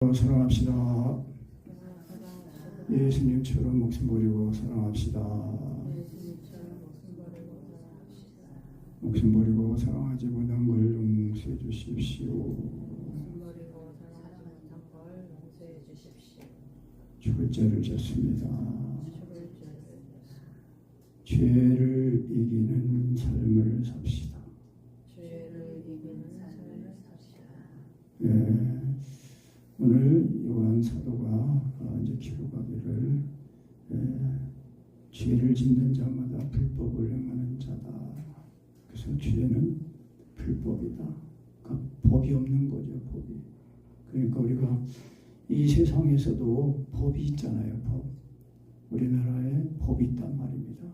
사랑합시다. 예수님처럼 목숨 버리고 사랑합시다. 목숨 버리고 사랑하지 못한 걸 용서해 주십시오. 죽을 죄를 졌습니다. 죄를 이기는 삶을 삽시다. 예. 오늘 요한 사도가 이제 기록하기를 죄를 짓는 자마다 불법을 행하는 자다. 그래서 죄는 불법이다. 그러니까 법이 없는 거죠, 법이. 그러니까 우리가 이 세상에서도 법이 있잖아요, 법. 우리나라에 법이 있단 말입니다.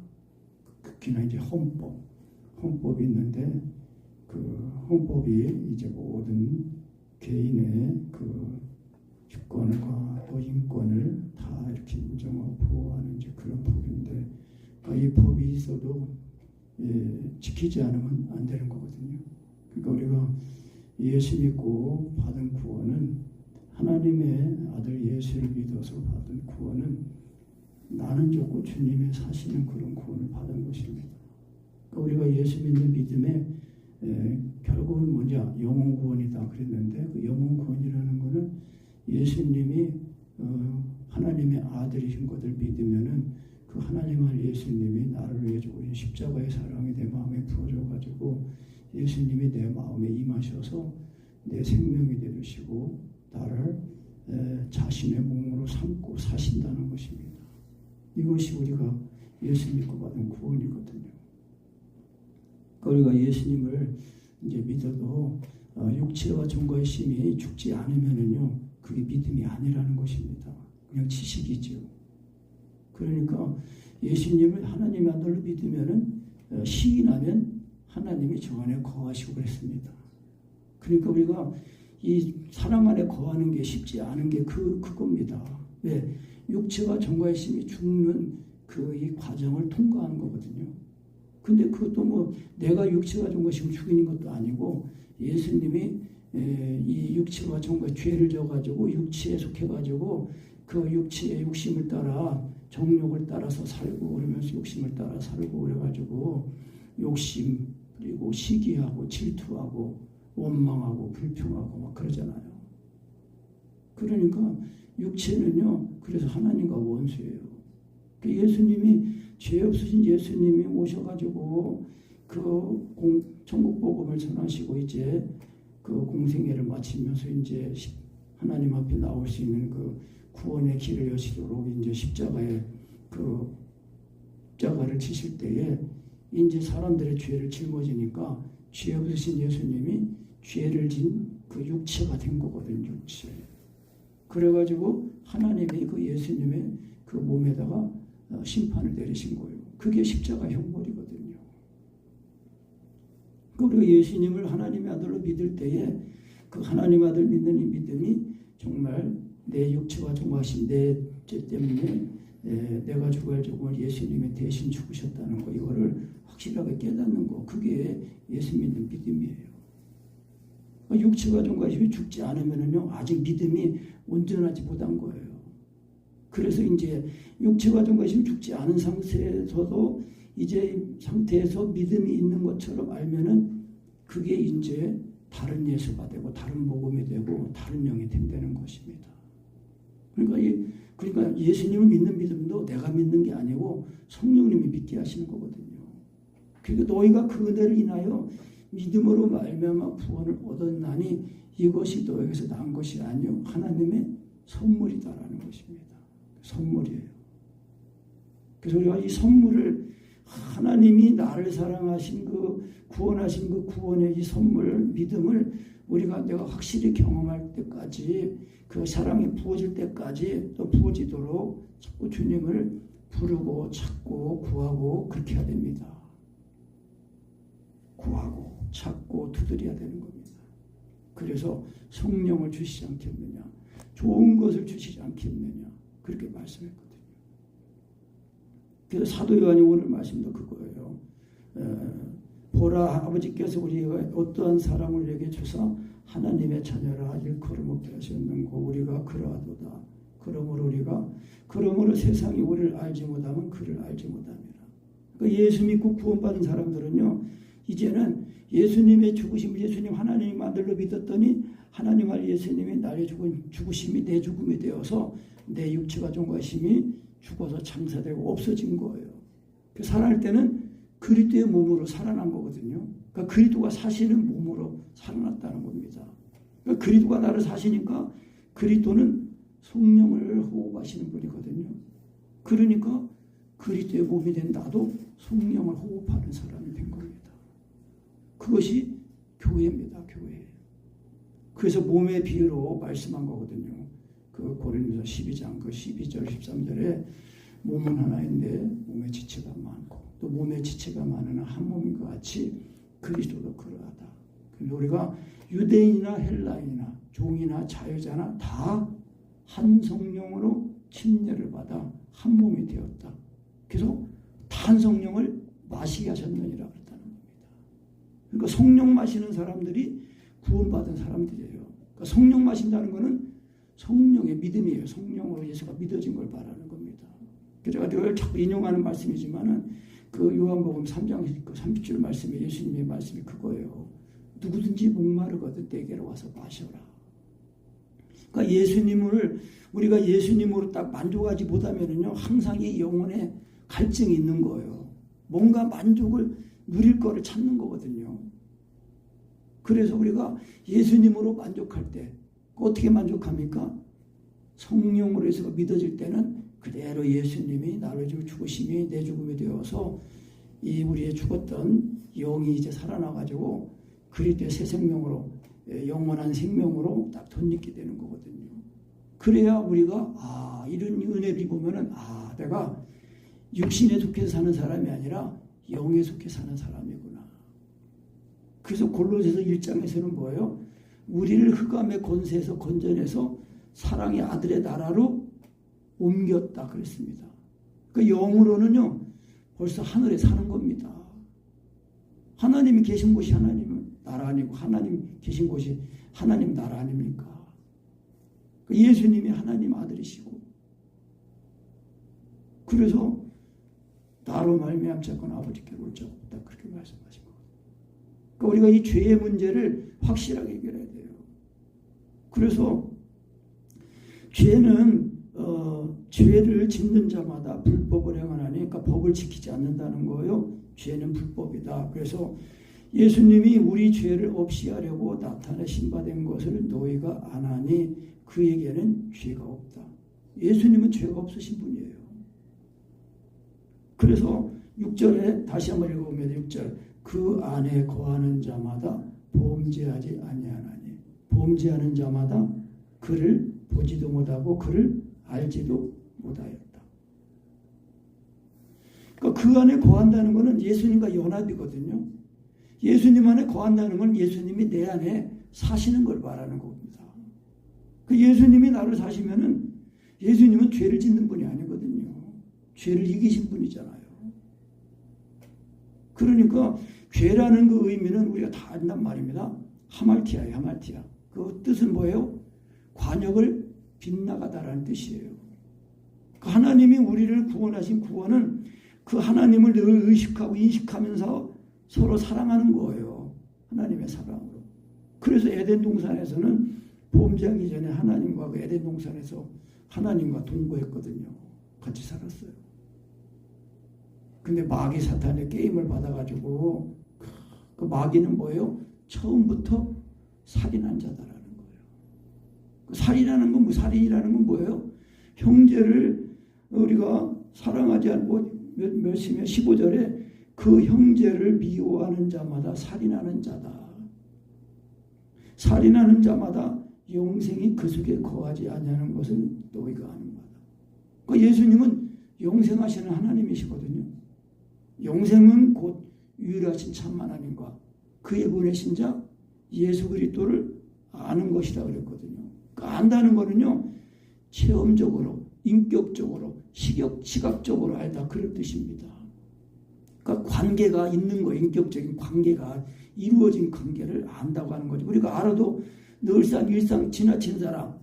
특히나 이제 헌법이 있는데 그 헌법이 이제 모든 개인의 그 주권과 또 인권을 다 이렇게 인정하고 보호하는 이제 그런 법인데, 그러니까 이 법이 있어도 지키지 않으면 안 되는 거거든요. 그러니까 우리가 예수 믿고 받은 구원은, 하나님의 아들 예수를 믿어서 받은 구원은 나는 좋고 주님의 사시는 그런 구원을 받은 것입니다. 그러니까 우리가 예수 믿는 믿음에 결국은 뭐냐, 영혼 구원이다 그랬는데, 그 영혼 구원이라는 거는 예수님이 하나님의 아들이신 것을 믿으면은 그 하나님 아들 예수님이 나를 위해 주신 십자가의 사랑이 내 마음에 부어져 가지고 예수님이 내 마음에 임하셔서 내 생명이 되주시고 나를 자신의 몸으로 삼고 사신다는 것입니다. 이것이 우리가 예수 믿고 받은 구원이거든요. 우리가 예수님을 이제 믿어도 육체와 정과의 심이 죽지 않으면은요, 그게 믿음이 아니라는 것입니다. 그냥 지식이죠. 그러니까 예수님을 하나님의 아들로 믿으면은 시인하면 하나님이 저 안에 거하시고 그랬습니다. 그러니까 우리가 이 사랑 안에 거하는 게 쉽지 않은 게 그겁니다. 왜? 육체와 정과의 심이 죽는 그 이 과정을 통과하는 거거든요. 근데 그것도 뭐 내가 육체와 정과의 심을 죽이는 것도 아니고, 예수님이 이 육체와 정과의 죄를 져가지고 육체에 속해가지고 그 육체의 욕심을 따라 정욕을 따라서 살고 그러면서 욕심을 따라 살고 그래가지고 욕심, 그리고 시기하고 질투하고 원망하고 불평하고 막 그러잖아요. 그러니까 육체는요, 그래서 하나님과 원수예요. 예수님이, 죄 없으신 예수님이 오셔가지고 그 천국 복음을 전하시고 이제 그 공생애를 마치면서 이제 하나님 앞에 나올 수 있는 그 구원의 길을 여시도록 이제 십자가를 지실 때에 이제 사람들의 죄를 짊어지니까 죄 없으신 예수님이 죄를 진 그 육체가 된 거거든요, 육체. 그래가지고 하나님이 그 예수님의 그 몸에다가 심판을 내리신 거예요. 그게 십자가 형벌이거든요. 우리가 예수님을 하나님의 아들로 믿을 때에 그 하나님 아들 믿는 이 믿음이 정말 내 육체와 정화신 내 죄 때문에 내가 죽어야 죽을 예수님이 대신 죽으셨다는 거, 이거를 확실하게 깨닫는 거, 그게 예수 믿는 믿음이에요. 육체와 정화심이 죽지 않으면은요, 아직 믿음이 온전하지 못한 거예요. 그래서 이제 육체와 정과심이 죽지 않은 상태에서도 이제 상태에서 믿음이 있는 것처럼 알면은 그게 이제 다른 예수가 되고 다른 복음이 되고 다른 영이 된다는 것입니다. 그러니까 예수님을 믿는 믿음도 내가 믿는 게 아니고 성령님이 믿게 하시는 거거든요. 그러니까 너희가 그 은혜를 인하여 믿음으로 말미암아 구원을 얻었나니 이것이 너에게서 난 것이 아니요 하나님의 선물이다라는 것입니다. 선물이에요. 그래서 우리가 이 선물을, 하나님이 나를 사랑하신 그 구원하신 그 구원의 이 선물, 믿음을 우리가 내가 확실히 경험할 때까지, 그 사랑이 부어질 때까지 또 부어지도록 자꾸 주님을 부르고 찾고 구하고 그렇게 해야 됩니다. 구하고 찾고 두드려야 되는 겁니다. 그래서 성령을 주시지 않겠느냐, 좋은 것을 주시지 않겠느냐, 그렇게 말씀했거든요. 그래서 사도 요한이 오늘 말씀도 그거예요. 보라, 아버지께서 우리가 어떠한 사랑을 내게 주사 하나님의 자녀라 일컬음 없게 하셨는고 우리가 그러하도다. 그러므로 세상이 우리를 알지 못하면 그를 알지 못함이라. 그러니까 예수 믿고 구원받은 사람들은요, 이제는 예수님의 죽으심, 예수님 하나님이 만들로 믿었더니 하나님 알 예수님이 나의 죽으심이 내 죽음이 되어서 내 육체가 종과심이 죽어서 창사되고 없어진 거예요. 살아날 때는 그리스도의 몸으로 살아난 거거든요. 그러니까 그리스도가 사시는 몸으로 살아났다는 겁니다. 그러니까 그리스도가 나를 사시니까 그리스도는 성령을 호흡하시는 분이거든요. 그러니까 그리스도의 몸이 된 나도 성령을 호흡하는 사람이 된 겁니다. 그것이 교회입니다. 교회. 그래서 몸의 비유로 말씀한 거거든요. 그 고린도서 12장 그 12절 13절에 몸은 하나인데 몸의 지체가 많고 또 몸의 지체가 많으나 한 몸인 것 같이 그리스도도 그러하다. 그래서 우리가 유대인이나 헬라인이나 종이나 자유자나 다 한 성령으로 침례를 받아 한 몸이 되었다. 그래서 한 성령을 마시게 하셨느니라 그랬다는 겁니다. 그러니까 성령 마시는 사람들이 구원받은 사람들이에요. 그러니까 성령 마신다는 것은 성령의 믿음이에요. 성령으로 예수가 믿어진 걸 말하는 겁니다. 제가 늘 자꾸 인용하는 말씀이지만은 그 요한복음 3장 30절 말씀에 예수님의 말씀이 그거예요. 누구든지 목마르거든 내게로 와서 마셔라. 그러니까 우리가 예수님으로 딱 만족하지 못하면은요, 항상 이 영혼에 갈증이 있는 거예요. 뭔가 만족을 누릴 거를 찾는 거거든요. 그래서 우리가 예수님으로 만족할 때 어떻게 만족합니까? 성령으로 해서 믿어질 때는 그대로 예수님이 나를 지금 죽으심이 내 죽음이 되어서 이 우리의 죽었던 영이 이제 살아나가지고 그리스도의 새 생명으로 영원한 생명으로 딱 덧입게 되는 거거든요. 그래야 우리가 이런 은혜를 입으면은 내가 육신에 속해서 사는 사람이 아니라 영에 속해 사는 사람이구나. 그래서 골로새서 1장에서는 뭐예요? 우리를 흑암의 권세에서 건져내서 사랑의 아들의 나라로 옮겼다 그랬습니다. 그 영으로는요 벌써 하늘에 사는 겁니다. 하나님이 계신 곳이 하나님은 나라 아니고 하나님 계신 곳이 하나님 나라 아닙니까? 예수님이 하나님 아들이시고 그래서 나로 말미암자거나 아버지께로 올 자 없다 그렇게 말씀하신 거예요. 그러니까 우리가 이 죄의 문제를 확실하게 해결해야 돼요. 그래서 죄는 죄를 짓는 자마다 불법을 행하나니 그러니까 법을 지키지 않는다는 거예요. 죄는 불법이다. 그래서 예수님이 우리 죄를 없이 하려고 나타내 신바된 것을 너희가 안 하니 그에게는 죄가 없다. 예수님은 죄가 없으신 분이에요. 그래서 6절에 다시 한번 읽어보면 6절 그 안에 거하는 자마다 범죄하지 아니하나니 범죄하는 자마다 그를 보지도 못하고 그를 알지도 못하였다. 그러니까 그 안에 거한다는 것은 예수님과 연합이거든요. 예수님 안에 거한다는 건 예수님이 내 안에 사시는 걸 말하는 겁니다. 그 예수님이 나를 사시면은 예수님은 죄를 짓는 분이 아니거든요. 죄를 이기신 분이잖아요. 그러니까 죄라는 그 의미는 우리가 다 안단 말입니다. 하말티아예요. 하말티아. 그 뜻은 뭐예요? 관역을 빗나가다라는 뜻이에요. 그 하나님이 우리를 구원하신 구원은 그 하나님을 늘 의식하고 인식하면서 서로 사랑하는 거예요. 하나님의 사랑으로. 그래서 에덴 동산에서는 범죄하기 전에 하나님과 그 에덴 동산에서 하나님과 동거했거든요. 같이 살았어요. 근데 마귀 사탄의 게임을 받아가지고 그 마귀는 뭐예요? 처음부터 살인한 자다라는 거예요. 그 살인이라는 건 뭐예요? 형제를 우리가 사랑하지 않고 몇이면 15절에 그 형제를 미워하는 자마다 살인하는 자다. 살인하는 자마다 영생이 그 속에 거하지 아니하는 것을 너희가 아는 바다. 그러니까 예수님은 영생하시는 하나님이시거든요. 영생은 곧 유일하신 참 하나님과 그의 보내신 자 예수 그리스도를 아는 것이다 그랬거든요. 그러니까 안다는 거는요. 체험적으로, 인격적으로, 시각적으로 알다 그런 뜻입니다. 그러니까 관계가 있는 거예요. 인격적인 관계가 이루어진 관계를 안다고 하는 거죠. 우리가 알아도 늘상 일상 지나친 사람,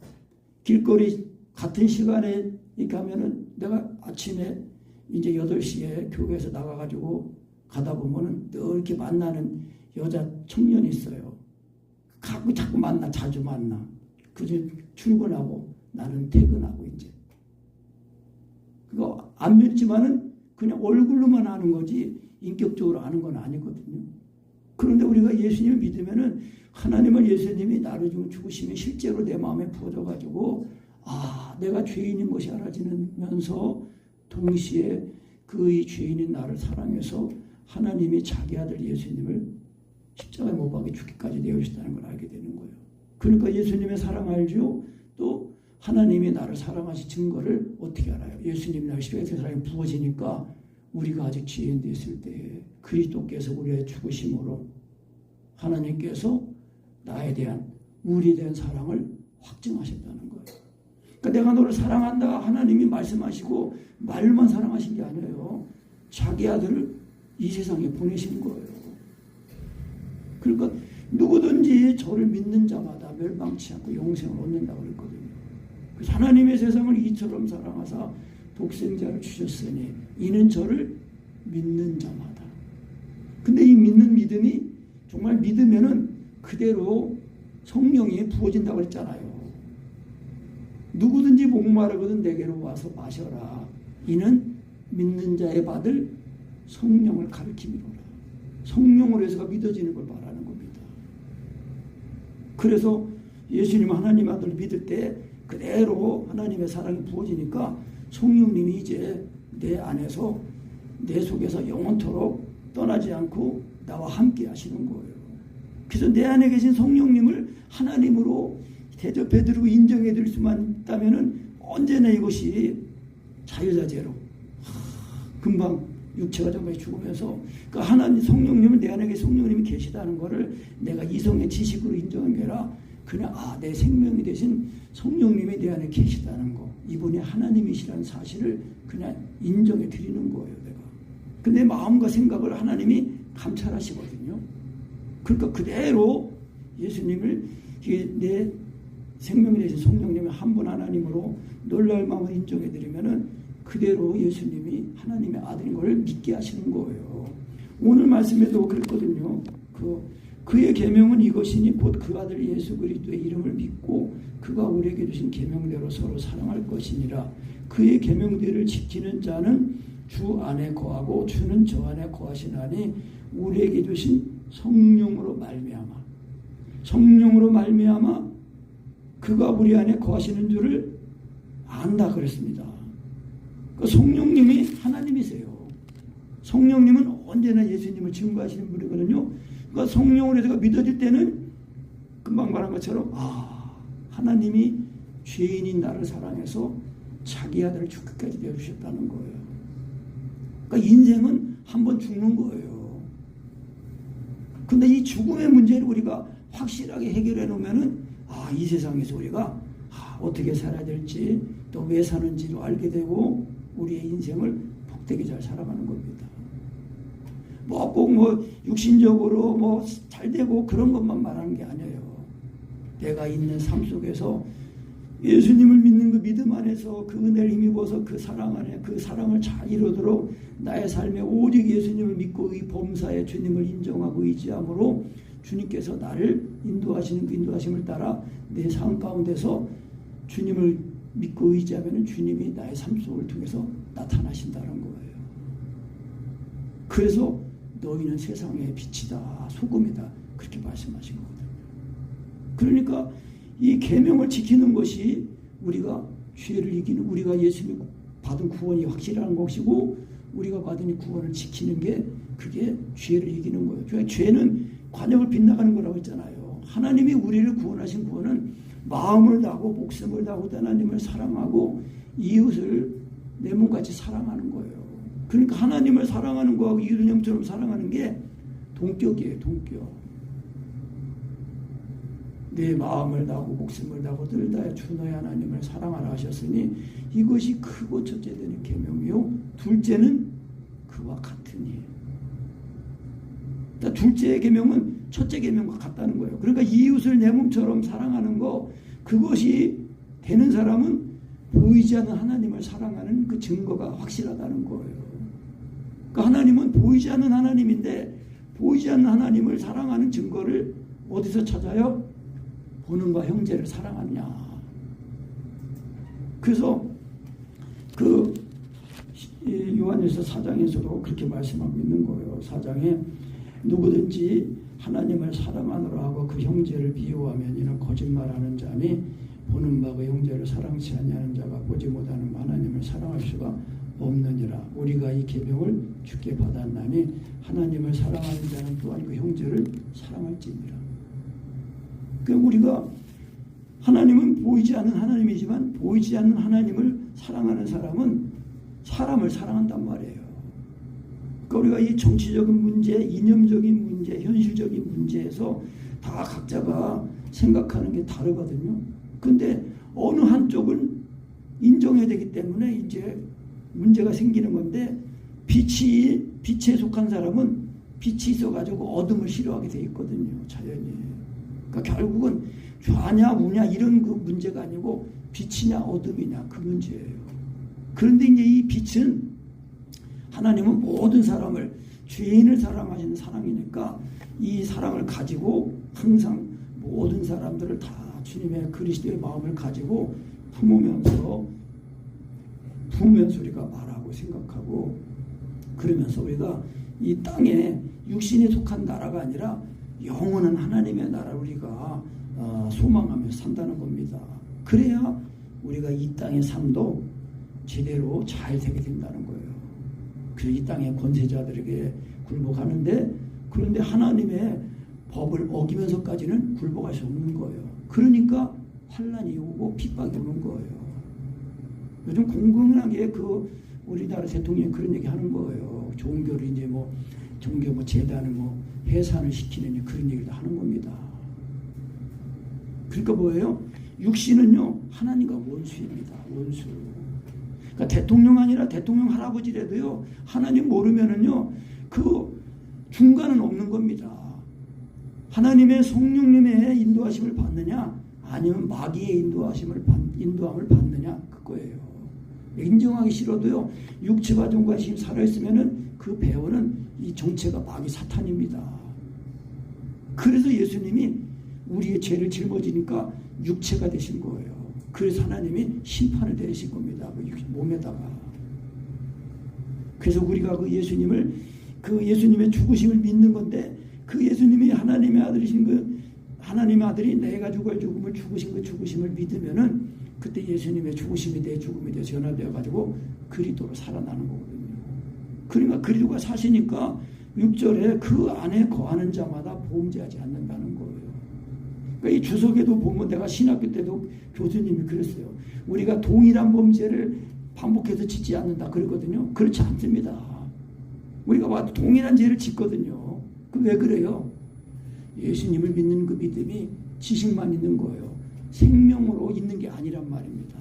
길거리 같은 시간에 이렇게 하면은 내가 아침에 이제 8시에 교회에서 나가가지고 가다 보면은 늘 이렇게 만나는 여자 청년이 있어요. 자꾸 만나, 자주 만나. 그중 출근하고 나는 퇴근하고 이제. 그거 안 믿지만은 그냥 얼굴로만 아는 거지 인격적으로 아는 건 아니거든요. 그런데 우리가 예수님을 믿으면은 하나님은 예수님이 나를 죽으시면 실제로 내 마음에 부어져가지고 내가 죄인인 것이 알아지면서 동시에 그 죄인인 나를 사랑해서 하나님이 자기 아들 예수님을 십자가에 못 박아 죽기까지 내어주셨다는 걸 알게 되는 거예요. 그러니까 예수님의 사랑 알죠? 또 하나님이 나를 사랑하신 증거를 어떻게 알아요? 예수님이 나를 십자가에서 사랑이 부어지니까 우리가 아직 죄인 됐을 때 그리스도께서 우리의 죽으심으로 하나님께서 나에 대한 우리에 대한 사랑을 확증하셨다는 거예요. 그러니까 내가 너를 사랑한다 하나님이 말씀하시고 말만 사랑하신 게 아니에요. 자기 아들을 이 세상에 보내신 거예요. 그러니까 누구든지 저를 믿는 자마다 멸망치 않고 영생을 얻는다고 그랬거든요. 그래서 하나님의 세상을 이처럼 사랑하사 독생자를 주셨으니 이는 저를 믿는 자마다. 근데 이 믿는 믿음이 정말 믿으면은 그대로 성령이 부어진다고 했잖아요. 누구든지 목마르거든 내게로 와서 마셔라. 이는 믿는 자의 받을 성령을 가리킴이로라. 성령으로 해서가 믿어지는 걸 말하는 겁니다. 그래서 예수님 하나님 아들을 믿을 때 그대로 하나님의 사랑이 부어지니까 성령님이 이제 내 안에서 내 속에서 영원토록 떠나지 않고 나와 함께 하시는 거예요. 그래서 내 안에 계신 성령님을 하나님으로 대접해드리고 인정해드릴 수만 있다면 언제나 이것이 자유자재로 금방 육체가 정말 죽으면서 그 하나님 성령님은 내 안에 계신 성령님이 계시다는 것을 내가 이성의 지식으로 인정한 게 아니라 그냥 내 생명이 되신 성령님이 내 안에 계시다는 거, 이분이 하나님이시라는 사실을 그냥 인정해 드리는 거예요. 내가. 근데 마음과 생각을 하나님이 감찰하시거든요. 그러니까 그대로 예수님을 내 생명이 되신 성령님의 한 분 하나님으로 놀랄 마음을 인정해 드리면은 그대로 예수님이 하나님의 아들인 걸 믿게 하시는 거예요. 오늘 말씀에도 그랬거든요. 그의 계명은 이것이니 곧 그 아들 예수 그리스도의 이름을 믿고 그가 우리에게 주신 계명대로 서로 사랑할 것이니라. 그의 계명대를 지키는 자는 주 안에 거하고 주는 저 안에 거하시나니 우리에게 주신 성령으로 말미암아 그가 우리 안에 거하시는 줄을 안다 그랬습니다. 그 성령님이 하나님이세요. 성령님은 언제나 예수님을 증거하시는 분이거든요. 그러니까 성령으로 제가 믿어질 때는 금방 말한 것처럼 하나님이 죄인인 나를 사랑해서 자기 아들을 죽기까지 내어주셨다는 거예요. 그러니까 인생은 한번 죽는 거예요. 근데 이 죽음의 문제를 우리가 확실하게 해결해 놓으면은 이 세상에서 우리가 어떻게 살아야 될지 또 왜 사는지도 알게 되고 우리의 인생을 복되게 잘 살아가는 겁니다. 꼭 육신적으로 잘 되고 그런 것만 말하는 게 아니에요. 내가 있는 삶 속에서 예수님을 믿는 그 믿음 안에서 그 은혜를 힘입어서 그 사랑 안에 그 사랑을 잘 이루도록 나의 삶에 오직 예수님을 믿고 이 범사에 주님을 인정하고 의지함으로 주님께서 나를 인도하시는 그 인도하심을 따라 내 삶 가운데서 주님을 믿고 의지하면 주님이 나의 삶 속을 통해서 나타나신다는 거예요. 그래서 너희는 세상의 빛이다, 소금이다 그렇게 말씀하신 거거든요. 그러니까 이 계명을 지키는 것이 우리가 죄를 이기는, 우리가 예수님 받은 구원이 확실한 것이고 우리가 받은 이 구원을 지키는 게 그게 죄를 이기는 거예요. 그러니까 죄는 관역을 빗나가는 거라고 했잖아요. 하나님이 우리를 구원하신 구원은 마음을 다하고 목숨을 다하고 하나님을 사랑하고 이웃을 내 몸같이 사랑하는 거예요. 그러니까 하나님을 사랑하는 거하고 이웃처럼 사랑하는 게 동격이에요. 동격. 내 마음을 다하고 목숨을 다하고 늘 다해 주 너의 하나님을 사랑하라 하셨으니 이것이 크고 첫째 되는 계명이요 둘째는 그와 같으니. 둘째의 계명은 첫째 계명과 같다는 거예요. 그러니까 이웃을 내 몸처럼 사랑하는 거, 그것이 되는 사람은 보이지 않는 하나님을 사랑하는 그 증거가 확실하다는 거예요. 그러니까 하나님은 보이지 않는 하나님인데 보이지 않는 하나님을 사랑하는 증거를 어디서 찾아요? 보는 바 형제를 사랑하느냐. 그래서 그 요한일서 4장에서도 그렇게 말씀하고 있는 거예요. 4장에 누구든지 하나님을 사랑하노라 하고 그 형제를 미워하면 이는 거짓말하는 자니 보는 바 그 형제를 사랑치 아니하는 자가 보지 못하는 하나님을 사랑할 수가 없느니라. 우리가 이 계명을 주께 받았나니 하나님을 사랑하는 자는 또한 그 형제를 사랑할지니라. 그러니까 우리가 하나님은 보이지 않는 하나님이지만 보이지 않는 하나님을 사랑하는 사람은 사람을 사랑한단 말이에요. 그러니까 우리가 이 정치적인 문제, 이념적인 문제, 현실적인 문제에서 다 각자가 생각하는 게 다르거든요. 근데 어느 한쪽은 인정해야 되기 때문에 이제 문제가 생기는 건데, 빛에 속한 사람은 빛이 있어가지고 어둠을 싫어하게 돼 있거든요. 자연이. 그러니까 결국은 좌냐 우냐 이런 그 문제가 아니고 빛이냐 어둠이냐 그 문제예요. 그런데 이제 이 빛은 하나님은 모든 사람을, 죄인을 사랑하시는 사랑이니까 이 사랑을 가지고 항상 모든 사람들을 다 주님의 그리스도의 마음을 가지고 품으면서 우리가 말하고 생각하고, 그러면서 우리가 이 땅에 육신에 속한 나라가 아니라 영원한 하나님의 나라를 우리가 소망하며 산다는 겁니다. 그래야 우리가 이 땅의 삶도 제대로 잘 되게 된다는 거예요. 그래서 이 땅의 권세자들에게 굴복하는데, 그런데 하나님의 법을 어기면서까지는 굴복할 수 없는 거예요. 그러니까 환난이 오고 핍박이 오는 거예요. 요즘 공공하게 우리나라 대통령이 그런 얘기 하는 거예요. 종교를 이제 종교 재단을 해산을 시키는 그런 얘기를 하는 겁니다. 그러니까 뭐예요? 육신은요, 하나님과 원수입니다. 원수. 그러니까 대통령 아니라 대통령 할아버지라도요, 하나님 모르면은요, 그 중간은 없는 겁니다. 하나님의 성령님의 인도하심을 받느냐, 아니면 마귀의 인도함을 받느냐, 그거예요. 인정하기 싫어도요, 육체가 종관심이 살아있으면은 그 배우는 이 정체가 마귀 사탄입니다. 그래서 예수님이 우리의 죄를 짊어지니까 육체가 되신 거예요. 그래서 하나님이 심판을 내리신 겁니다. 그 몸에다가. 그래서 우리가 그 예수님의 죽으심을 믿는 건데, 그 예수님이 하나님의 아들이신 하나님의 아들이 내가 죽을 죽음을 죽으신 그 죽으심을 믿으면은 그때 예수님의 죽으심이 내 죽음이 되어 전화되어 가지고 그리스도로 살아나는 거거든요. 그러니까 그리스도가 사시니까 6절에 그 안에 거하는 자마다 범죄하지 않는다는 거예요. 그러니까 이 주석에도 보면, 내가 신학교 때도 교수님이 그랬어요. 우리가 동일한 범죄를 반복해서 짓지 않는다 그러거든요. 그렇지 않습니다. 우리가 와도 동일한 죄를 짓거든요. 왜 그래요? 예수님을 믿는 그 믿음이 지식만 있는 거예요. 생명으로 있는 게 아니란 말입니다.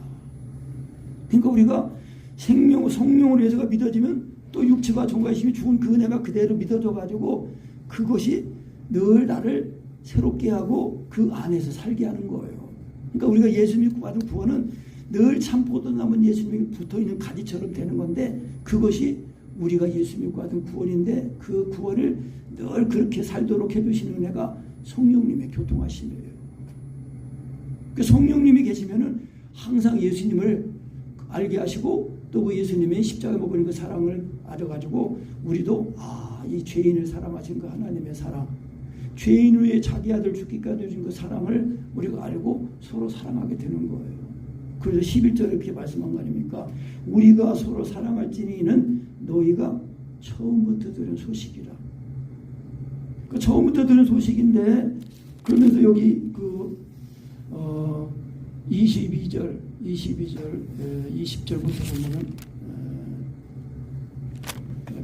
그러니까 우리가 성령으로 해서가 믿어지면 또 육체가 종과심이 죽은 그 은혜가 그대로 믿어져 가지고 그것이 늘 나를 새롭게 하고 그 안에서 살게 하는 거예요. 그러니까 우리가 예수 믿고 받은 구원은 늘 참포도나무 예수님이 붙어있는 가지처럼 되는 건데, 그것이 우리가 예수 믿고 받은 구원인데, 그 구원을 늘 그렇게 살도록 해주시는 은혜가 성령님의 교통하심이에요. 그 성령님이 계시면은 항상 예수님을 알게 하시고, 또 그 예수님의 십자가에 못 버린 그 사랑을 알아가지고 우리도 이 죄인을 사랑하신 그 하나님의 사랑, 죄인 위에 자기 아들 죽기까지 주신 그 사랑을 우리가 알고 서로 사랑하게 되는 거예요. 그래서 11절에 이렇게 말씀한 거 아닙니까? 우리가 서로 사랑할지니는 너희가 처음부터 들은 소식이라. 그 처음부터 들은 소식인데, 그러면서 여기 22절 20절부터 보면은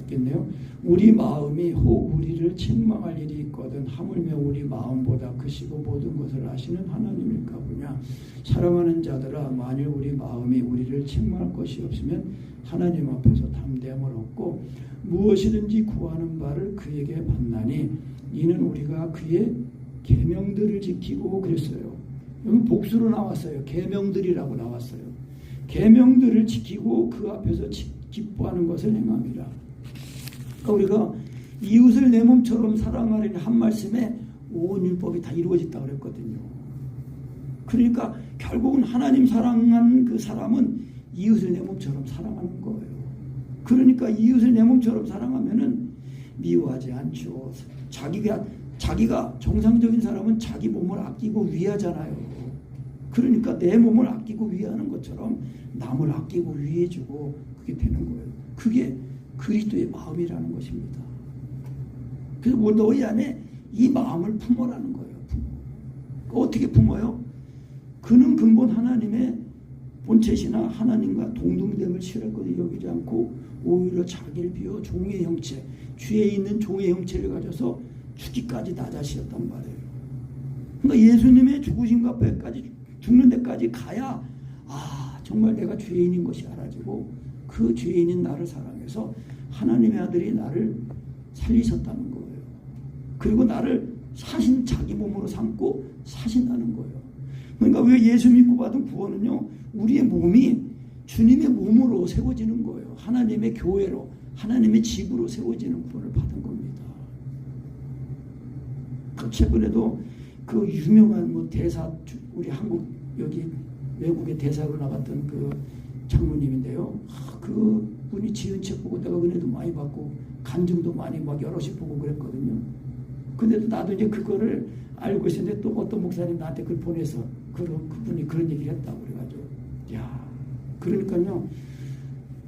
겠네요. 우리 마음이 혹 우리를 책망할 일이 있거든 하물며 우리 마음보다 크시고 모든 것을 아시는 하나님일까 보냐. 사랑하는 자들아, 만일 우리 마음이 우리를 책망할 것이 없으면 하나님 앞에서 담대함을 얻고 무엇이든지 구하는 바를 그에게 받나니 이는 우리가 그의 계명들을 지키고 그랬어요. 여기 복수로 나왔어요. 계명들이라고 나왔어요. 계명들을 지키고 그 앞에서 기뻐하는 것을 행함이라. 그러니까 우리가 이웃을 내 몸처럼 사랑하려는 한 말씀에 온 율법이 다 이루어졌다고 그랬거든요. 그러니까 결국은 하나님 사랑한 그 사람은 이웃을 내 몸처럼 사랑하는 거예요. 그러니까 이웃을 내 몸처럼 사랑하면은 미워하지 않죠. 자기가 정상적인 사람은 자기 몸을 아끼고 위하잖아요. 그러니까 내 몸을 아끼고 위하는 것처럼 남을 아끼고 위해주고 그게 되는 거예요. 그게 그리스도의 마음이라는 것입니다. 그래서 뭐 너희 안에 이 마음을 품어라는 거예요. 어떻게 품어요? 그는 근본 하나님의 본체시나 하나님과 동등됨을 싫었거든요. 여기지 않고 오히려 자기를 비워 종의 형체, 죄에 있는 종의 형체를 가져서 죽기까지 나자시였단 말이에요. 그러니까 예수님의 죽으심과 배까지 죽는 데까지 가야 정말 내가 죄인인 것이 알아지고 그 죄인인 나를 사랑해서 하나님의 아들이 나를 살리셨다는 거예요. 그리고 나를 자기 몸으로 삼고 사신다는 거예요. 그러니까 왜 예수 믿고 받은 구원은요, 우리의 몸이 주님의 몸으로 세워지는 거예요. 하나님의 교회로, 하나님의 집으로 세워지는 구원을 받은 겁니다. 최근에도 그 유명한 대사, 우리 한국 여기 외국의 대사로 나갔던 그 장로님인데요. 그 분이 지은 책 보고 내가 은혜도 많이 받고 간증도 많이 막 여럿이 보고 그랬거든요. 근데도 나도 이제 그거를 알고 있었는데 또 어떤 목사님 나한테 그걸 보내서 그분이 그런 얘기를 했다고 그래가지고 그러니까요,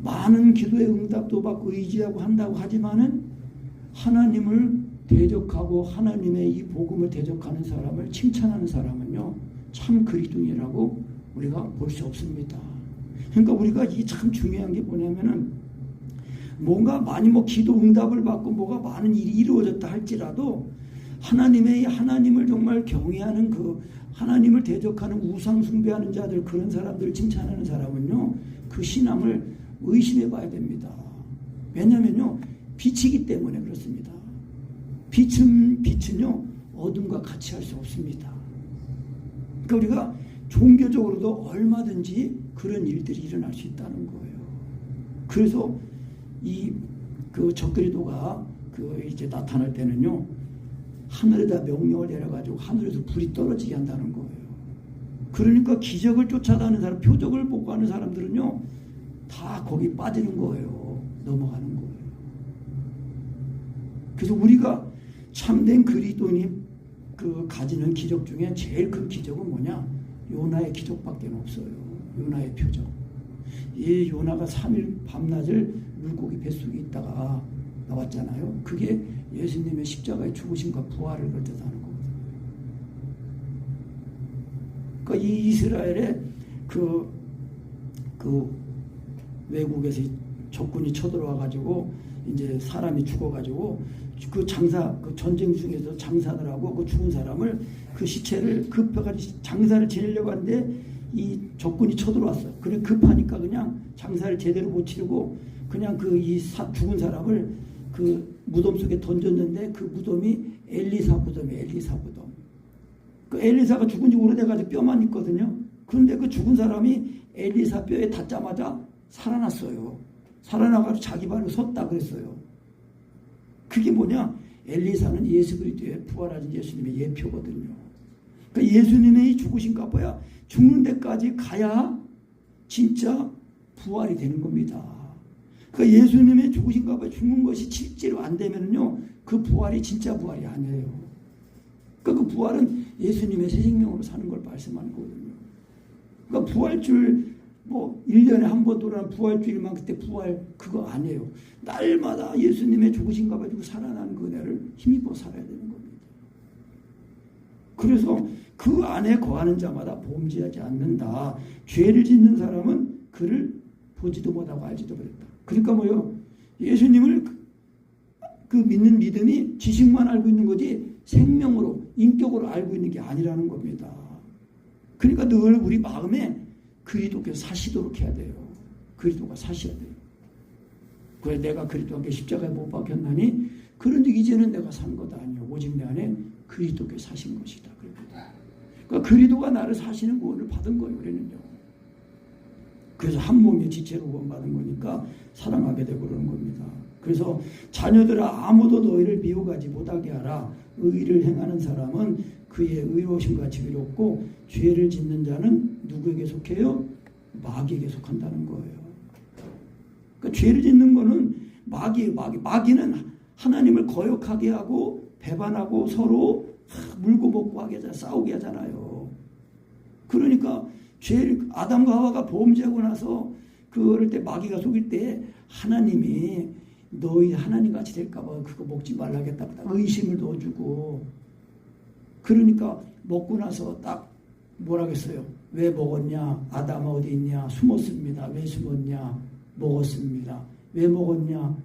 많은 기도의 응답도 받고 의지하고 한다고 하지만은 하나님을 대적하고 하나님의 이 복음을 대적하는 사람을 칭찬하는 사람은요, 참 그리스도인이라고 우리가 볼 수 없습니다. 그러니까 우리가 이 참 중요한 게 뭐냐면은 뭔가 많이 기도 응답을 받고 뭐가 많은 일이 이루어졌다 할지라도 하나님을 정말 경외하는 그 하나님을 대적하는 우상 숭배하는 자들, 그런 사람들을 칭찬하는 사람은요, 그 신앙을 의심해 봐야 됩니다. 왜냐면요, 빛이기 때문에 그렇습니다. 빛은요, 어둠과 같이 할 수 없습니다. 그러니까 우리가 종교적으로도 얼마든지 그런 일들이 일어날 수 있다는 거예요. 그래서 그 적그리도가 이제 나타날 때는요, 하늘에다 명령을 내려가지고 하늘에서 불이 떨어지게 한다는 거예요. 그러니까 기적을 쫓아다니는 사람, 표적을 보고 하는 사람들은요, 다 거기 빠지는 거예요. 넘어가는 거예요. 그래서 우리가 참된 그리스도인이 가지는 기적 중에 제일 큰 기적은 뭐냐? 요나의 기적밖에 없어요. 요나의 표적. 이 요나가 3일 밤낮을 물고기 뱃속에 있다가 나왔잖아요. 그게 예수님의 십자가의 죽으심과 부활을 뜻하는 거거든요. 그러니까 이 이스라엘의 그 외국에서 적군이 쳐들어와가지고 이제 사람이 죽어가지고 그 전쟁 중에서 장사를 하고 그 죽은 사람을 그 시체를 급해가지고 장사를 지내려고 하는데 이 적군이 쳐들어왔어요. 그래 급하니까 그냥 장사를 제대로 못 치르고 그냥 죽은 사람을 그 무덤 속에 던졌는데 그 무덤이 엘리사 무덤이에요. 엘리사 무덤. 그 엘리사가 죽은 지 오래돼가지고 뼈만 있거든요. 그런데 그 죽은 사람이 엘리사 뼈에 닿자마자 살아났어요. 살아나가지고 자기 발로 섰다 그랬어요. 그게 뭐냐? 엘리사는 예수 그리스도의 부활하신 예수님의 예표거든요. 그러니까 예수님의 이 죽으신 값어야 죽는 데까지 가야 진짜 부활이 되는 겁니다. 그러니까 예수님의 죽으신 값어야 죽는 것이 실제로 안 되면요, 그 부활이 진짜 부활이 아니에요. 그러니까 그 부활은 예수님의 새 생명으로 사는 걸 말씀하는 거거든요. 그러니까 부활줄 1년에 한 번 돌아오는 부활주일만 그때 부활 그거 아니에요. 날마다 예수님의 죽으신가 가지고 살아나는 그대를 힘입어 살아야 되는 겁니다. 그래서 그 안에 거하는 자마다 범죄하지 않는다. 죄를 짓는 사람은 그를 보지도 못하고 알지도 못했다. 그러니까 뭐요? 예수님을 그 믿는 믿음이 지식만 알고 있는 거지 생명으로 인격으로 알고 있는 게 아니라는 겁니다. 그러니까 늘 우리 마음에 그리스도께서 사시도록 해야 돼요. 그리스도가 사셔야 돼요. 그래 내가 그리스도께 십자가에 못 박혔나니 그런데 이제는 내가 산 것도 아니요 오직 내 안에 그리스도께 사신 것이다. 그러니까 그리스도가 나를 사시는 구원을 받은 거예요. 우리는요. 그래서 한 몸의 지체로 구원받은 거니까 사랑하게 되고 그러는 겁니다. 그래서 자녀들아 아무도 너희를 미워하지 못하게 하라. 의를 행하는 사람은 그의 의로우심같이 의롭고 죄를 짓는 자는 누구에게 속해요? 마귀에게 속한다는 거예요. 그러니까 죄를 짓는 거는 마귀예요. 마귀는 하나님을 거역하게 하고 배반하고 서로 물고 먹고 하게 하잖아요. 싸우게 하잖아요. 그러니까 아담과 하와가 범죄하고 나서 그럴 때 마귀가 속일 때 하나님이 너희 하나님같이 될까봐 그거 먹지 말라겠다. 의심을 넣어주고 그러니까 먹고 나서 딱 뭐라겠어요. 왜 먹었냐? 아담아 어디 있냐? 숨었습니다. 왜 숨었냐? 먹었습니다. 왜 먹었냐?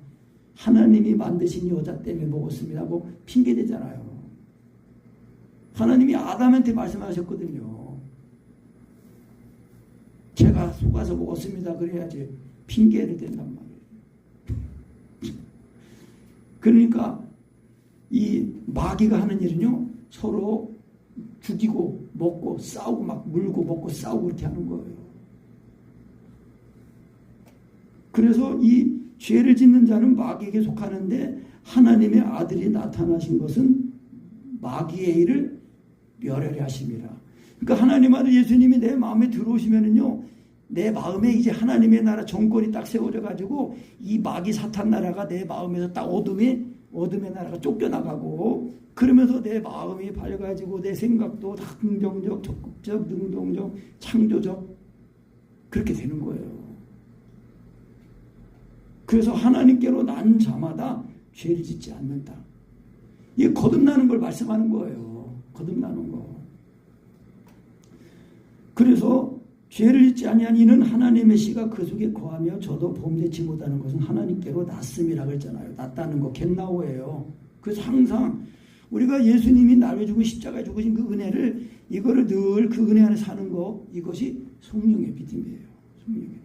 하나님이 만드신 여자 때문에 먹었습니다 하고 핑계대잖아요. 하나님이 아담한테 말씀하셨거든요. 제가 속아서 먹었습니다. 그래야지 핑계를 댄단 말이에요. 그러니까 이 마귀가 하는 일은요. 서로 죽이고 먹고 싸우고 막 물고 먹고 싸우고 그렇게 하는 거예요. 그래서 이 죄를 짓는 자는 마귀에게 속하는데 하나님의 아들이 나타나신 것은 마귀의 일을 멸하려 하심이라. 그러니까 하나님 아들 예수님이 내 마음에 들어오시면은요, 내 마음에 이제 하나님의 나라 정권이 딱 세워져 가지고 이 마귀 사탄 나라가 내 마음에서 딱 어둠의 나라가 쫓겨나가고 그러면서 내 마음이 밝아지고 내 생각도 다 긍정적, 적극적, 능동적, 창조적 그렇게 되는 거예요. 그래서 하나님께로 난 자마다 죄를 짓지 않는다. 이게 거듭나는 걸 말씀하는 거예요. 거듭나는 거. 그래서 죄를 짓지 아니한 이는 하나님의 씨가 그 속에 거하며 저도 범죄치 못하는 것은 하나님께로 났음이라 그랬잖아요. 났다는 거 겟나오예요. 그래서 항상 우리가 예수님이 나를 주고 십자가에 죽으신 그 은혜를 이거를 늘 그 은혜 안에 사는 거 이것이 성령의 믿음이에요. 성령의 믿음.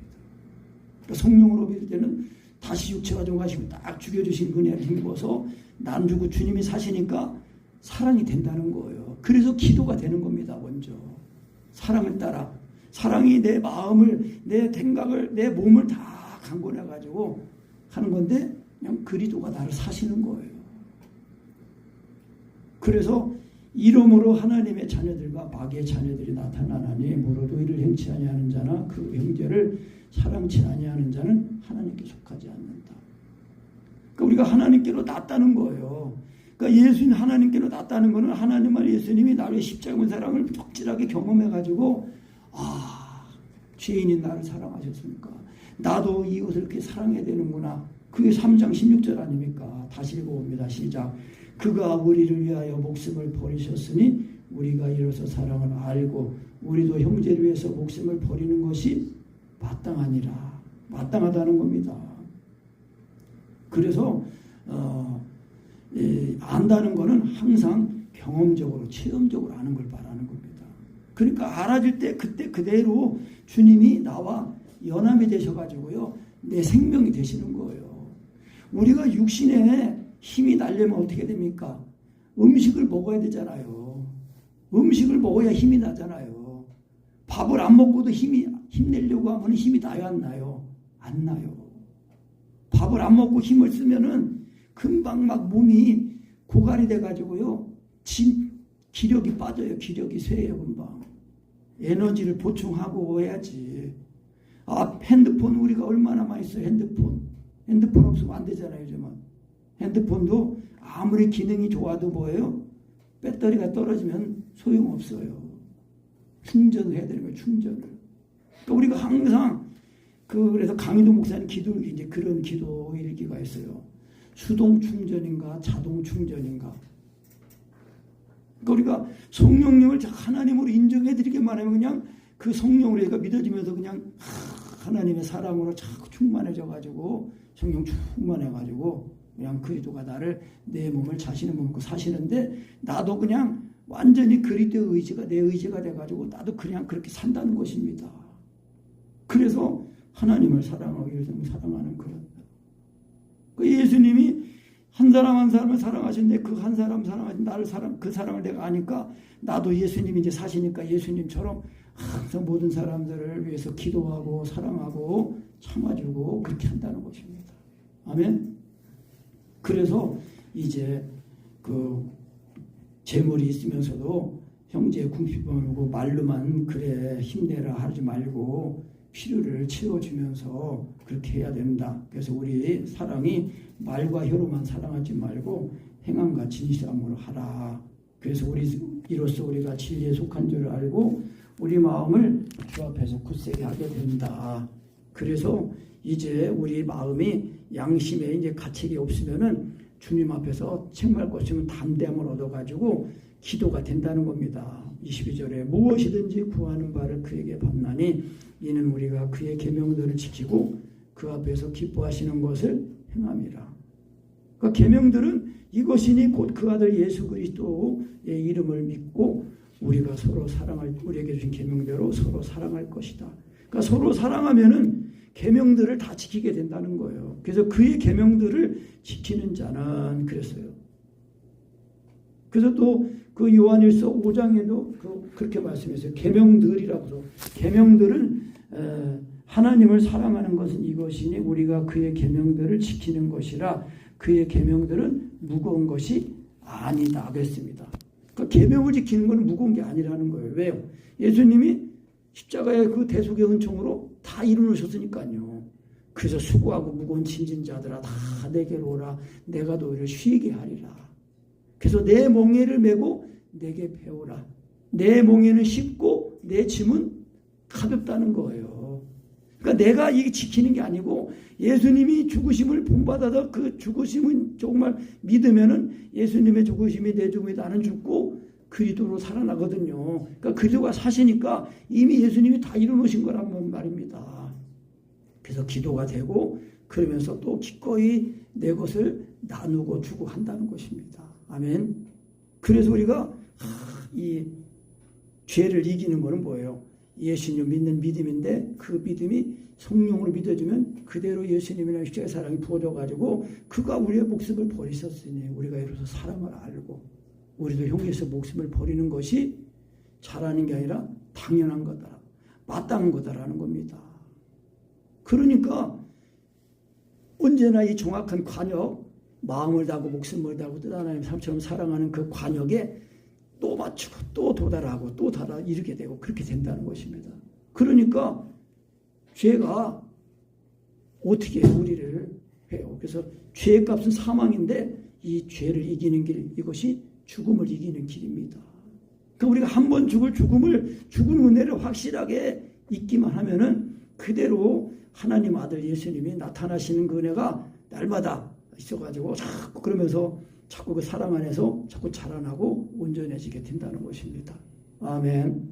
그러니까 성령으로 믿을 때는 다시 육체가 정하시고 딱 죽여주신 은혜를 힘입어서 난 주고 주님이 사시니까 사랑이 된다는 거예요. 그래서 기도가 되는 겁니다. 먼저 사랑을 따라 사랑이 내 마음을 내 생각을 내 몸을 다 강권해가지고 하는 건데 그냥 그리스도가 나를 사시는 거예요. 그래서 이러므로 하나님의 자녀들과 마귀의 자녀들이 나타나나니 무릇 의를 행치 아니하는 자나 그 형제를 사랑치 아니하는 자는 하나님께 속하지 않는다. 그러니까 우리가 하나님께로 났다는 거예요. 그러니까 예수님 하나님께로 났다는 것은 하나님과 예수님이 나를 십자가의 사랑을 확실하게 경험해가지고 죄인인 나를 사랑하셨으니까 나도 이웃을 이렇게 사랑해야 되는구나. 그게 3장 16절 아닙니까? 다시 읽어봅니다. 시작. 그가 우리를 위하여 목숨을 버리셨으니 우리가 이로써 사랑을 알고 우리도 형제를 위해서 목숨을 버리는 것이 마땅하니라. 마땅하다는 겁니다. 그래서 안다는 것은 항상 경험적으로 체험적으로 아는 걸 말하는 겁니다. 그러니까 알아질 때 그때 그대로 주님이 나와 연함이 되셔가지고요 내 생명이 되시는 거예요. 우리가 육신에 힘이 나려면 어떻게 됩니까? 음식을 먹어야 되잖아요. 음식을 먹어야 힘이 나잖아요. 밥을 안 먹고도 힘내려고 하면 힘이 나요, 안 나요? 안 나요. 밥을 안 먹고 힘을 쓰면은 금방 막 몸이 고갈이 돼가지고요. 기력이 빠져요. 기력이 쇠해요, 금방. 에너지를 보충하고 해야지. 핸드폰 우리가 얼마나 많이 써요, 핸드폰 없으면 안 되잖아요, 요즘은. 핸드폰도 아무리 기능이 좋아도 뭐예요? 배터리가 떨어지면 소용없어요. 충전을 해야 되는 거예요, 충전을. 그러니까 우리가 항상 그래서 강희도 목사님 기도일기 이제 그런 기도일기가 있어요. 수동 충전인가 자동 충전인가. 그러니까 우리가 성령님을 하나님으로 인정해드리기만 하면 그냥 그 성령으로 얘가 믿어지면서 그냥 하나님의 사랑으로 자꾸 충만해져가지고 성령 충만해가지고 그냥 그리스도가 나를 내 몸을 자신의 몸으로 사시는데 나도 그냥 완전히 그리스도의 의지가 내 의지가 돼가지고 나도 그냥 그렇게 산다는 것입니다. 그래서 하나님을 사랑하기 위해서 사랑하는 그런 예수님이 한 사람 한 사람을 사랑하셨는데 그 한 사람 사랑하신 나를 그 사랑을 내가 아니까 나도 예수님이 이제 사시니까 예수님처럼 항상 모든 사람들을 위해서 기도하고 사랑하고 참아주고 그렇게 한다는 것입니다. 아멘. 그래서 이제 그 재물이 있으면서도 형제의 궁핍을 오고 말로만 그래 힘내라 하지 말고 필요를 채워주면서 그렇게 해야 된다. 그래서 우리 사랑이 말과 혀로만 사랑하지 말고 행함과 진실함으로 하라. 그래서 이로써 우리가 진리에 속한 줄을 알고 우리 마음을 주 앞에서 굳세게 하게 된다. 그래서 이제 우리 마음이 양심에 이제 가책이 없으면은 주님 앞에서 책망할 것이면 담대함을 얻어가지고 기도가 된다는 겁니다. 22절에 무엇이든지 구하는 바를 그에게 받나니 이는 우리가 그의 계명들을 지키고 그 앞에서 기뻐하시는 것을 행함이라. 그 계명들은 이것이니 곧 그 아들 예수 그리스도의 이름을 믿고 우리가 서로 우리에게 주신 계명대로 서로 사랑할 것이다. 그러니까 서로 사랑하면은 계명들을 다 지키게 된다는 거예요. 그래서 그의 계명들을 지키는 자는 그랬어요. 그래서 또 그 요한일서 5장에도 그렇게 말씀했어요. 계명들이라고. 계명들은 하나님을 사랑하는 것은 이것이니 우리가 그의 계명들을 지키는 것이라 그의 계명들은 무거운 것이 아니다 그랬습니다. 그러니까 계명을 지키는 것은 무거운 게 아니라는 거예요. 왜요? 예수님이 십자가의 그 대속의 은총으로 다 이루셨으니까요. 그래서 수고하고 무거운 짐진 자들아 다 내게로 오라. 내가 너희를 쉬게 하리라. 그래서 내 멍에를 메고 내게 배우라. 내 멍에는 쉽고 내 짐은 가볍다는 거예요. 그러니까 내가 이게 지키는 게 아니고 예수님이 죽으심을 본받아서 그 죽으심은 정말 믿으면은 예수님의 죽으심이 내 죽음이 나는 죽고 그리스도로 살아나거든요. 그러니까 그리스도가 사시니까 이미 예수님이 다 이루어놓으신 거란 말입니다. 그래서 기도가 되고 그러면서 또 기꺼이 내 것을 나누고 주고 한다는 것입니다. 아멘. 그래서 우리가 이 죄를 이기는 것은 뭐예요? 예수님 믿는 믿음인데 그 믿음이 성령으로 믿어주면 그대로 예수님이라는 십자가의 사랑이 부어져가지고 그가 우리의 목숨을 버리셨으니 우리가 이로써 사랑을 알고 우리도 형제에서 목숨을 버리는 것이 잘하는 게 아니라 당연한 거다. 마땅한 거다라는 겁니다. 그러니까 언제나 이 정확한 관역, 마음을 다하고 목숨을 다하고 뜻 하나님 삶처럼 사랑하는 그 관역에 또 맞추고 또 도달하고 또 이르게 되고 그렇게 된다는 것입니다. 그러니까 죄가 어떻게 우리를 해요. 그래서 죄의 값은 사망인데 이 죄를 이기는 길, 이것이 죽음을 이기는 길입니다. 그러니까 우리가 한 번 죽은 은혜를 확실하게 잊기만 하면은 그대로 하나님 아들 예수님이 나타나시는 그 은혜가 날마다 있어가지고 자꾸 그러면서 자꾸 그 사랑 안에서 자꾸 자라나고 온전해지게 된다는 것입니다. 아멘.